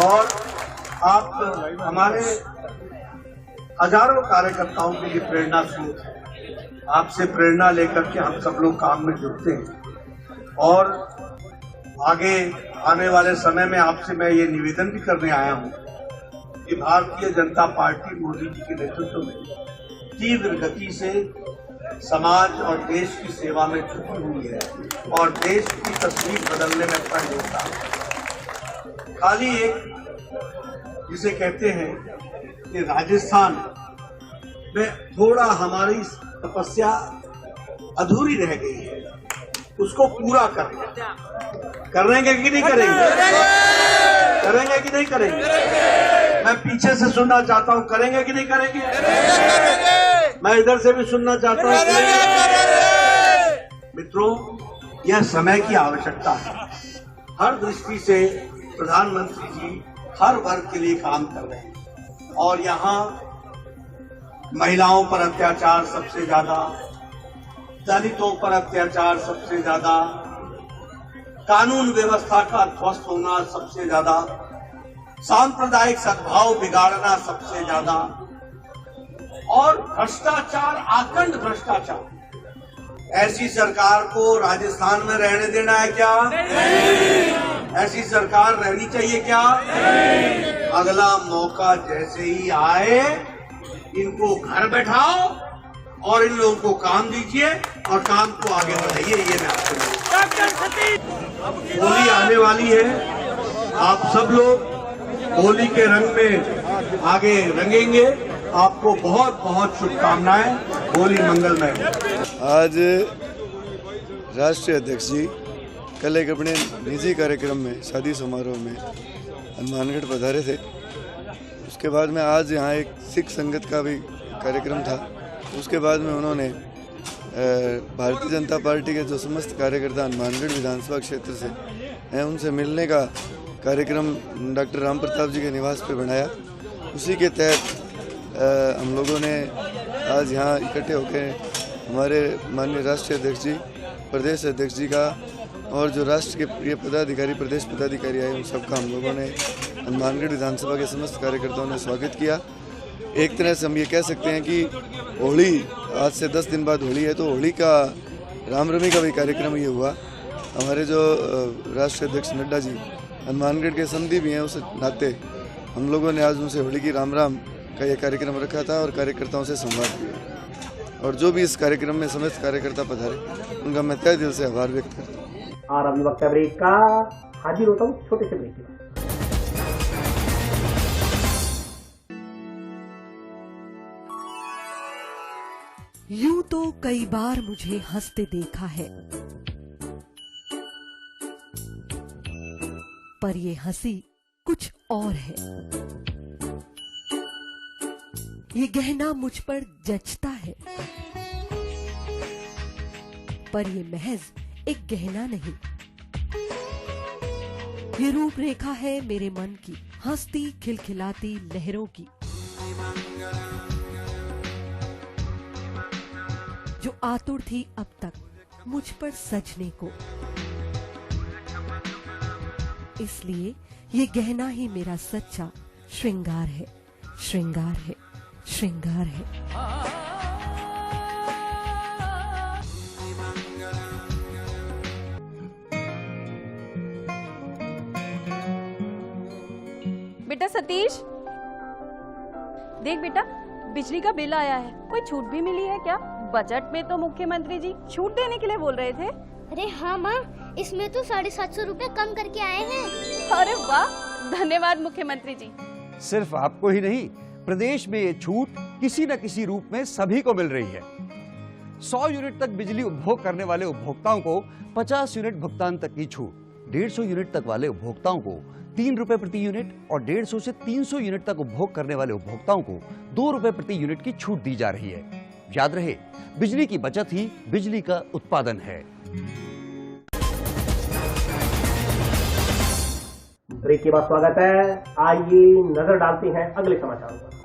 और आप हमारे हजारों कार्यकर्ताओं के लिए प्रेरणा स्रोत है। आपसे प्रेरणा लेकर के हम सब लोग काम में जुटते हैं, और आगे आने वाले समय में आपसे मैं ये निवेदन भी करने आया हूँ कि भारतीय जनता पार्टी मोदी जी के नेतृत्व में तीव्र गति से समाज और देश की सेवा में जुटी हुई है और देश की तस्वीर बदलने में अपना योगदान। खाली एक जिसे कहते हैं कि राजस्थान में थोड़ा हमारी तपस्या अधूरी रह गई है, उसको पूरा करेंगे कि नहीं करेंगे? करेंगे कि नहीं करेंगे? मैं पीछे से सुनना चाहता हूं, करेंगे कि नहीं करेंगे? मैं इधर से भी सुनना चाहता हूं। मित्रों, यह समय की आवश्यकता है। हर दृष्टि से प्रधानमंत्री जी हर वर्ग के लिए काम कर रहे हैं, और यहाँ महिलाओं पर अत्याचार सबसे ज्यादा, दलितों पर अत्याचार सबसे ज्यादा, कानून व्यवस्था का ध्वस्त होना सबसे ज्यादा, सांप्रदायिक सद्भाव बिगाड़ना सबसे ज्यादा, और भ्रष्टाचार, आखंड भ्रष्टाचार। ऐसी सरकार को राजस्थान में रहने देना है क्या? ऐसी सरकार रहनी चाहिए क्या? अगला मौका जैसे ही आए, इनको घर बैठाओ और इन लोगों को काम दीजिए और काम को आगे बढ़ाइए। ये मैं आपसे, होली आने वाली है, आप सब लोग होली के रंग में आगे रंगेंगे आपको बहुत बहुत शुभकामनाएं। होली मंगलमय। आज राष्ट्रीय अध्यक्ष जी कल एक अपने निजी कार्यक्रम में, शादी समारोह में हनुमानगढ़ पधारे थे। उसके बाद में आज यहाँ एक सिख संगत का भी कार्यक्रम था। उसके बाद में उन्होंने भारतीय जनता पार्टी के जो समस्त कार्यकर्ता हनुमानगढ़ विधानसभा क्षेत्र से हैं उनसे मिलने का कार्यक्रम डॉक्टर राम प्रताप जी के निवास पे बनाया। उसी के तहत हम लोगों ने आज यहाँ इकट्ठे होकर हमारे माननीय राष्ट्रीय अध्यक्ष जी, प्रदेश अध्यक्ष जी का और जो राष्ट्र के प्रिय पदाधिकारी, प्रदेश पदाधिकारी आए, उन सबका हम लोगों ने हनुमानगढ़ विधानसभा के समस्त कार्यकर्ताओं ने स्वागत किया। एक तरह से हम ये कह सकते हैं कि होली, आज से 10 दिन बाद होली है, तो होली का रामरमी का भी कार्यक्रम ये हुआ। हमारे जो राष्ट्रीय अध्यक्ष नड्डा जी हनुमानगढ़ के समधी भी हैं, उस नाते हम लोगों ने आज उनसे होली की राम राम का ये कार्यक्रम रखा था और कार्यकर्ताओं से संवाद किया। और जो भी इस कार्यक्रम में समस्त कार्यकर्ता पधारे, उनका मैं तहे दिल से आभार व्यक्त करता हूँ। और अभी वक्त ब्रेक का, हाजिर होता हूँ छोटे से ब्रेक के बाद। यूं तो कई बार मुझे हंसते देखा है, पर ये हंसी कुछ और है। ये गहना मुझ पर जचता है, पर ये महज एक गहना नहीं, ये रूपरेखा है मेरे मन की, हंसती खिलखिलाती लहरों की, जो आतुर थी अब तक मुझ पर सजने को। इसलिए ये गहना ही मेरा सच्चा श्रृंगार है, श्रृंगार है, श्रृंगार है। बेटा सतीश, देख बेटा, बिजली का बिल आया है। कोई छूट भी मिली है क्या? बजट में तो मुख्यमंत्री जी छूट देने के लिए बोल रहे थे। अरे हाँ माँ, इसमें तो 750 रुपए कम करके आए हैं। अरे वाह, धन्यवाद मुख्यमंत्री जी। सिर्फ आपको ही नहीं, प्रदेश में ये छूट किसी न किसी रूप में सभी को मिल रही है। 100 यूनिट तक बिजली उपभोग करने वाले उपभोक्ताओं को 50 यूनिट भुगतान तक की छूट, 150 यूनिट तक वाले उपभोक्ताओं को 3 रुपए प्रति यूनिट और 150 से 300 यूनिट तक उपभोग करने वाले उपभोक्ताओं को 2 रुपए प्रति यूनिट की छूट दी जा रही है। याद रहे, बिजली की बचत ही बिजली का उत्पादन है। ब्रेक के बाद स्वागत है। आइए नजर डालते हैं अगले समाचारों पर।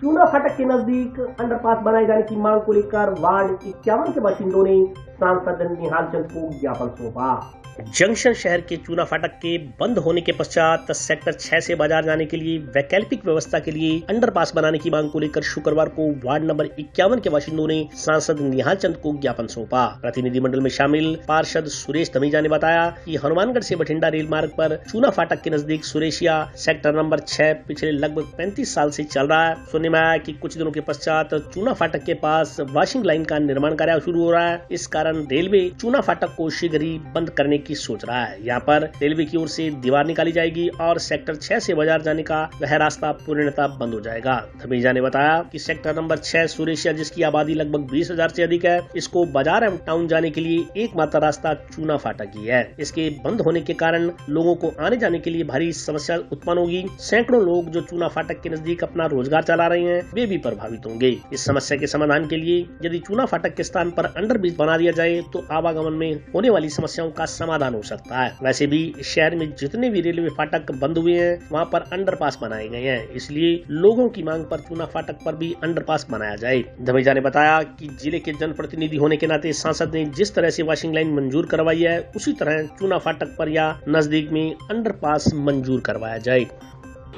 चूना फाटक के नजदीक अंडरपास बनाए जाने की मांग को लेकर वार्ड 51 के बाशिंदों ने सांसद निहाल चंद को ज्ञापन सौंपा। जंक्शन शहर के चूना फाटक के बंद होने के पश्चात सेक्टर 6 से बाजार जाने के लिए वैकल्पिक व्यवस्था के लिए अंडरपास बनाने की मांग को लेकर शुक्रवार को वार्ड नंबर 51 के बाशिंदों ने सांसद निहाल चंद को ज्ञापन सौंपा। प्रतिनिधिमंडल में शामिल पार्षद सुरेश धमीजा ने बताया कि हनुमानगढ़ से बठिंडा रेल मार्ग पर चूना फाटक के नजदीक सुरेशिया सेक्टर नंबर 6 पिछले लगभग 35 साल से चल रहा है। सुनने में आया कि कुछ दिनों के पश्चात चूना फाटक के पास वॉशिंग लाइन का निर्माण कार्य शुरू हो रहा है। इस कारण रेलवे चूना फाटक को शीघ्र ही बंद करने की सोच रहा है। यहाँ पर रेलवे की ओर से दीवार निकाली जाएगी और सेक्टर 6 से बाजार जाने का वह रास्ता पूर्णतः बंद हो जाएगा। धमीजा ने बताया कि सेक्टर नंबर 6 सुरेशिया, जिसकी आबादी लगभग 20,000 से अधिक है, इसको बाजार एवं टाउन जाने के लिए एकमात्र रास्ता चूना फाटक ही है। इसके बंद होने के कारण लोगों को आने जाने के लिए भारी समस्या उत्पन्न होगी। सैकड़ों लोग जो चूना फाटक के नजदीक अपना रोजगार चला रहे हैं, वे भी प्रभावित होंगे। इस समस्या के समाधान के लिए यदि चूना फाटक के स्थान पर अंडरब्रिज बना दिया जाए तो आवागमन में होने वाली समस्याओं का समाधान हो सकता है। वैसे भी शहर में जितने भी रेलवे फाटक बंद हुए हैं, वहाँ पर अंडरपास बनाए गए हैं। इसलिए लोगों की मांग पर चूना फाटक पर भी अंडरपास बनाया जाए। धमीजा ने बताया कि जिले के जनप्रतिनिधि होने के नाते सांसद ने जिस तरह से वॉशिंग लाइन मंजूर करवाई है, उसी तरह चूना फाटक पर या नजदीक में अंडरपास मंजूर करवाया जाए।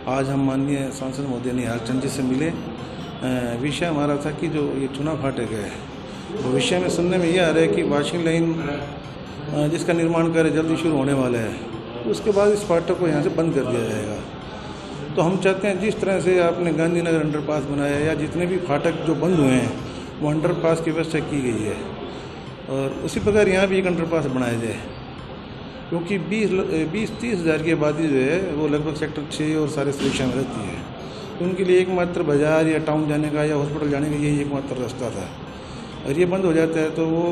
आज हम माननीय सांसद महोदय निहाल चंद जी से मिले। विषय हमारा था कि जो ये चूना फाटक है, तो विषय में सुनने में यह आ रहा है कि वॉशिंग लाइन जिसका निर्माण कार्य जल्दी शुरू होने वाला है, उसके बाद इस फाटक को यहाँ से बंद कर दिया जाएगा। तो हम चाहते हैं जिस तरह से आपने गांधीनगर अंडरपास बनाया या जितने भी फाटक जो बंद हुए हैं वो अंडरपास की व्यवस्था की गई है, और उसी प्रकार यहाँ भी एक अंडरपास बनाया जाए, क्योंकि 20-30 हज़ार की आबादी जो है वो लगभग सेक्टर 6 और सारे सुरक्षा में रहती है। तो उनके लिए एकमात्र बाजार या टाउन जाने का या हॉस्पिटल जाने का यही एकमात्र रास्ता था। और ये बंद हो जाता है तो वो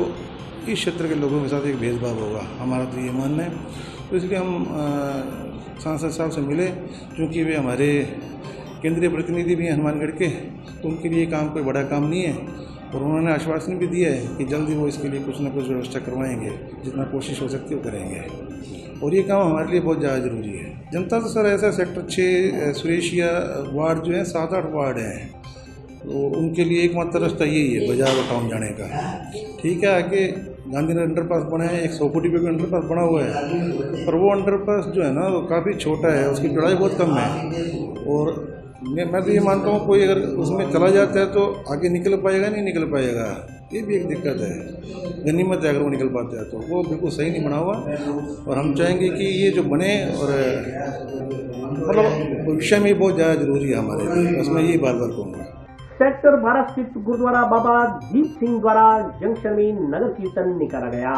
इस क्षेत्र के लोगों के साथ एक भेदभाव होगा, हमारा तो ये मानना है। तो इसलिए हम सांसद साहब से मिले, क्योंकि वे हमारे केंद्रीय प्रतिनिधि भी हैं हनुमानगढ़ के, तो उनके लिए काम कोई बड़ा काम नहीं है। और उन्होंने आश्वासन भी दिया है कि जल्दी वो इसके लिए कुछ ना कुछ व्यवस्था करवाएंगे, जितना कोशिश हो सकती है वो करेंगे। और ये काम हमारे लिए बहुत ज़्यादा ज़रूरी है। जनता तो सर ऐसा सेक्टर 6 सुरेशिया वार्ड जो है 7-8 वार्ड हैं, तो उनके लिए एकमात्र रास्ता यही है बाजार और टाउन जाने का। ठीक है, आगे गांधीनगर अंडरपास बना है, 100 फुट पे भी अंडरपास बना हुआ है, पर वो अंडरपास जो है ना वो काफ़ी छोटा है, उसकी चौड़ाई बहुत कम है। और मैं तो ये मानता हूँ कोई अगर उसमें चला जाता है तो आगे निकल पाएगा नहीं निकल पाएगा, ये भी एक दिक्कत है। गनीमत है अगर वो निकल पाता है, तो वो बिल्कुल सही नहीं बना हुआ। और हम चाहेंगे कि ये जो बने, और मतलब भविष्य में बहुत ज़्यादा जरूरी है हमारे लिए, बस मैं यही बार बार कहूँगा। सेक्टर 12 स्थित गुरुद्वारा बाबा दीप सिंह द्वारा जंक्शन में नगर कीर्तन निकाला गया।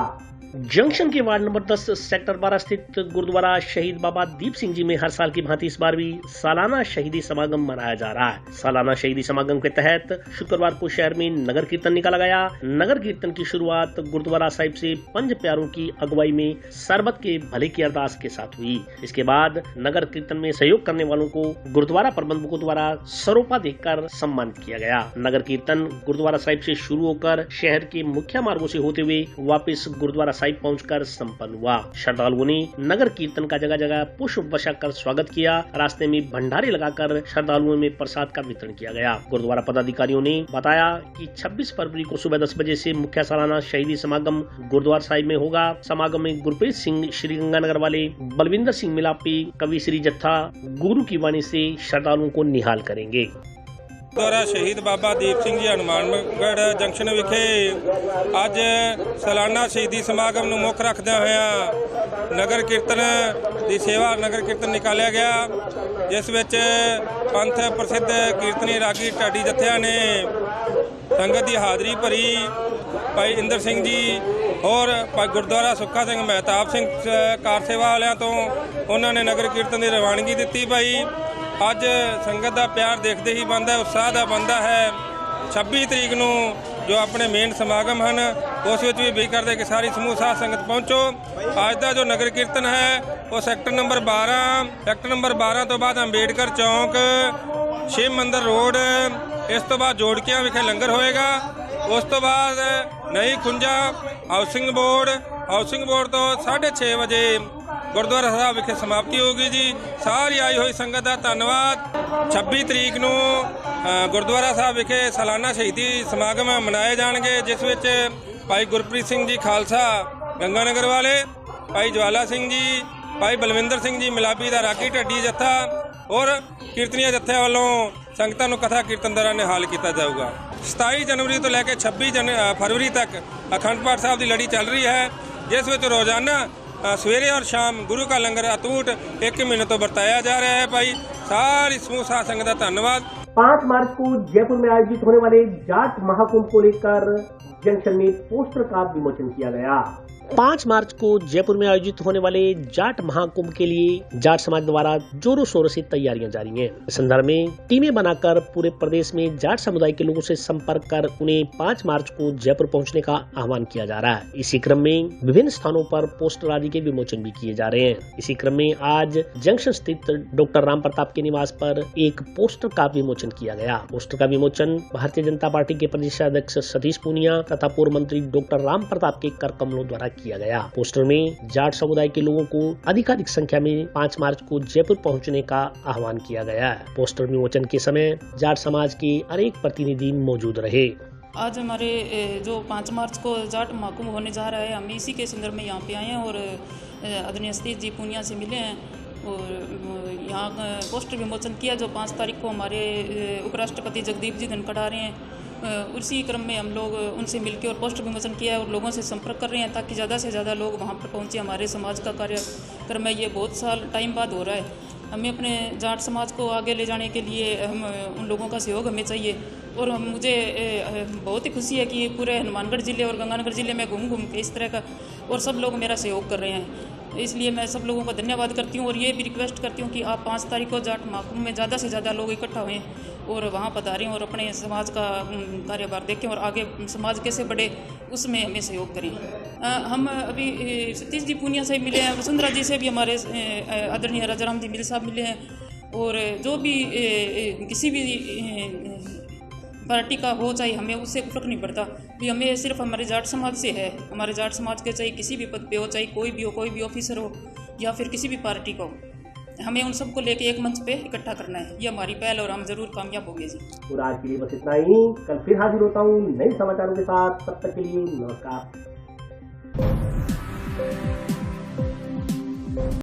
जंक्शन के वार्ड नंबर 10 सेक्टर 12 स्थित गुरुद्वारा शहीद बाबा दीप सिंह जी में हर साल की भांति इस बार भी सालाना शहीदी समागम मनाया जा रहा है। सालाना शहीदी समागम के तहत शुक्रवार को शहर में नगर कीर्तन निकाला गया। नगर कीर्तन की शुरुआत गुरुद्वारा साहिब से पंज प्यारों की अगुवाई में सरबत के भले की अरदास के साथ हुई। इसके बाद नगर कीर्तन में सहयोग करने वालों को गुरुद्वारा प्रबंधकों द्वारा सरोपा देकर सम्मानित किया गया। नगर कीर्तन गुरुद्वारा साहिब से शुरू होकर शहर के मुख्य मार्गों से होते हुए वापस गुरुद्वारा साहिब पहुंचकर संपन्न हुआ। श्रद्धालुओं ने नगर कीर्तन का जगह जगह पुष्प वर्षा कर स्वागत किया। रास्ते में भंडारे लगाकर श्रद्धालुओं में प्रसाद का वितरण किया गया। गुरुद्वारा पदाधिकारियों ने बताया कि 26 फरवरी को सुबह 10 बजे से मुख्य सालाना शहीदी समागम गुरुद्वारा साहिब में होगा। समागम में गुरप्रीत सिंह श्री गंगानगर वाले, बलविंदर सिंह मिलापी, कवि श्री जत्था गुरु की वाणी से श्रद्धालुओं को निहाल करेंगे। ਗੁਰਦੁਆਰਾ ਸ਼ਹੀਦ ਬਾਬਾ ਦੀਪ ਸਿੰਘ ਜੀ ਹਨੂਮਾਨਗੜ੍ਹ ਜੰਕਸ਼ਨ ਵਿਖੇ ਅੱਜ ਸਾਲਾਨਾ ਸ਼ਹੀਦੀ ਸਮਾਗਮ ਨੂੰ ਮੁੱਖ ਰੱਖਦਿਆਂ ਹੋਇਆਂ ਨਗਰ ਕੀਰਤਨ ਦੀ ਸੇਵਾ ਨਗਰ ਕੀਰਤਨ ਨਿਕਾਲਿਆ ਗਿਆ, ਜਿਸ ਵਿੱਚ ਪੰਥ ਪ੍ਰਸਿੱਧ ਕੀਰਤਨੀ ਰਾਗੀ ਢਾਡੀ ਜਥਿਆਂ ਨੇ ਸੰਗਤ ਦੀ ਹਾਜ਼ਰੀ ਭਰੀ। ਭਾਈ ਇੰਦਰ ਸਿੰਘ ਜੀ ਔਰ ਗੁਰਦੁਆਰਾ ਸੁੱਖਾ ਸਿੰਘ ਮਹਿਤਾਬ ਸਿੰਘ ਕਾਰ ਸੇਵਾ ਵਾਲਿਆਂ ਤੋਂ ਉਹਨਾਂ ਨੇ ਨਗਰ ਕੀਰਤਨ ਦੀ ਰਵਾਨਗੀ ਦਿੱਤੀ। ਭਾਈ ਅੱਜ ਸੰਗਤ ਦਾ ਪਿਆਰ ਦੇਖਦੇ ਹੀ ਬਣਦਾ, ਉਤਸ਼ਾਹ ਦਾ ਬਣਦਾ ਹੈ। 26 ਤਰੀਕ ਨੂੰ ਜੋ ਆਪਣੇ ਮੇਨ ਸਮਾਗਮ ਹਨ ਉਸ ਵਿੱਚ ਵੀ ਬੇਨਤੀ ਕਰਦੇ ਕਿ ਸਾਰੀ ਸਮੂਹ ਸਾਧ ਸੰਗਤ ਪਹੁੰਚੋ। ਅੱਜ ਦਾ ਜੋ ਨਗਰ ਕੀਰਤਨ ਹੈ ਉਹ ਸੈਕਟਰ ਨੰਬਰ 12 ਤੋਂ ਬਾਅਦ ਅੰਬੇਡਕਰ ਚੌਂਕ, ਸ਼ਿਵ ਮੰਦਰ ਰੋਡ, ਇਸ ਤੋਂ ਬਾਅਦ ਜੋੜਕਿਆਂ ਵਿਖੇ ਲੰਗਰ ਹੋਏਗਾ। ਉਸ ਤੋਂ ਬਾਅਦ ਨਈ ਖੁੰਝਾ ਹਾਊਸਿੰਗ ਬੋਰਡ ਤੋਂ 6:30 ਵਜੇ ਗੁਰਦੁਆਰਾ ਸਾਹਿਬ ਵਿਖੇ ਸਮਾਪਤੀ ਹੋਗੀ ਜੀ। ਸਾਰੀ ਆਈ ਹੋਈ ਸੰਗਤ ਦਾ ਧੰਨਵਾਦ। 26 ਤਰੀਕ ਨੂੰ ਗੁਰਦੁਆਰਾ ਸਾਹਿਬ ਵਿਖੇ ਸਾਲਾਨਾ ਸ਼ਹੀਦੀ ਸਮਾਗਮ ਮਨਾਏ ਜਾਣਗੇ, ਜਿਸ ਵਿੱਚ ਭਾਈ ਗੁਰਪ੍ਰੀਤ ਸਿੰਘ ਜੀ ਖਾਲਸਾ ਗੰਗਾਨਗਰ ਵਾਲੇ, ਭਾਈ ਜਵਾਲਾ ਸਿੰਘ ਜੀ, ਭਾਈ ਬਲਵਿੰਦਰ ਸਿੰਘ ਜੀ ਮਿਲਾਪੀ ਦਾ ਰਾਗੀ ਢੱਡੀ ਜੱਥਾ ਔਰ ਕੀਰਤਨੀਆ ਜੱਥਿਆਂ ਵੱਲੋਂ ਸੰਗਤਾਂ ਨੂੰ ਕਥਾ ਕੀਰਤਨ ਦੌਰਾਨ ਨਿਹਾਲ ਕੀਤਾ ਜਾਊਗਾ। 27 ਜਨਵਰੀ ਤੋਂ ਲੈ ਕੇ 26 ਫਰਵਰੀ ਤੱਕ ਅਖੰਡ ਪਾਠ ਸਾਹਿਬ ਦੀ ਲੜੀ ਚੱਲ ਰਹੀ ਹੈ, ਜਿਸ ਵਿੱਚ ਰੋਜ਼ਾਨਾ सवेरे और शाम गुरु का लंगर अटूट 1 महीने तो बरताया जा रहा है। भाई सारी समूह साध संगत का धन्यवाद। 5 मार्च को जयपुर में आयोजित होने वाले जाट महाकुंभ को लेकर जंक्शन में पोस्टर का विमोचन किया गया। 5 मार्च को जयपुर में आयोजित होने वाले जाट महाकुंभ के लिए जाट समाज द्वारा जोरों शोरों से तैयारियां जारी हैं। इस संदर्भ में टीमें बनाकर पूरे प्रदेश में जाट समुदाय के लोगों से संपर्क कर उन्हें 5 मार्च को जयपुर पहुंचने का आह्वान किया जा रहा है। इसी क्रम में विभिन्न स्थानों पर पोस्टर आदि के विमोचन भी किए जा रहे हैं। इसी क्रम में आज जंक्शन स्थित डॉक्टर राम प्रताप के निवास पर एक पोस्टर का विमोचन किया गया। पोस्टर का विमोचन भारतीय जनता पार्टी के प्रदेश अध्यक्ष सतीश पूनिया तथा पूर्व मंत्री डॉक्टर राम प्रताप के कर कमलों द्वारा किया गया। पोस्टर में जाट समुदाय के लोगों को अधिकाधिक संख्या में 5 मार्च को जयपुर पहुंचने का आह्वान किया गया है। पोस्टर विमोचन के समय जाट समाज के अनेक प्रतिनिधि मौजूद रहे। आज हमारे जो 5 मार्च को जाट महाकुंभ होने जा रहा है, हम इसी के संदर्भ में यहाँ पे आए हैं और आदरणीय सतीश जी पूनिया से मिले हैं और यहाँ पोस्टर विमोचन किया जो 5 तारीख को हमारे उपराष्ट्रपति जगदीप जी धनखड़ आ रहे हैं। उसी क्रम में हम लोग उनसे मिलकर और पोस्टर विमोचन किया है और लोगों से संपर्क कर रहे हैं ताकि ज़्यादा से ज़्यादा लोग वहाँ पर पहुँचे। हमारे समाज का कार्यक्रम है, ये बहुत साल टाइम बाद हो रहा है। हमें अपने जाट समाज को आगे ले जाने के लिए हम उन लोगों का सहयोग हमें चाहिए और मुझे बहुत ही खुशी है कि पूरे हनुमानगढ़ ज़िले और गंगानगर ज़िले में घूम के इस तरह का और सब लोग मेरा सहयोग कर रहे हैं। इसलिए मैं सब लोगों का धन्यवाद करती हूँ और ये भी रिक्वेस्ट करती हूँ कि आप 5 तारीख को जाट महाकुंभ में ज़्यादा से ज़्यादा लोग इकट्ठा हुए और वहाँ पधारें और अपने समाज का कार्यभार देखें और आगे समाज कैसे बढ़े उसमें हमें सहयोग करें। हम अभी सतीश जी पूनिया से मिले हैं, वसुंधरा जी से भी हमारे आदरणीय राजाराम जी मिल साहब मिले हैं और जो भी किसी भी पार्टी का हो चाहे हमें उससे फर्क नहीं पड़ता भी हमें सिर्फ हमारे जाट समाज से है, हमारे जाट समाज के चाहे किसी भी पद पे हो, चाहे कोई भी ऑफिसर हो या फिर किसी भी पार्टी का हो, हमें उन सबको लेके एक मंच पे इकट्ठा करना है। ये हमारी पहल और हम जरूर कामयाब होंगे जी। और आज के लिए बस इतना ही, कल फिर हाजिर होता हूँ नए समाचारों के साथ, तब तक के लिए नमस्कार।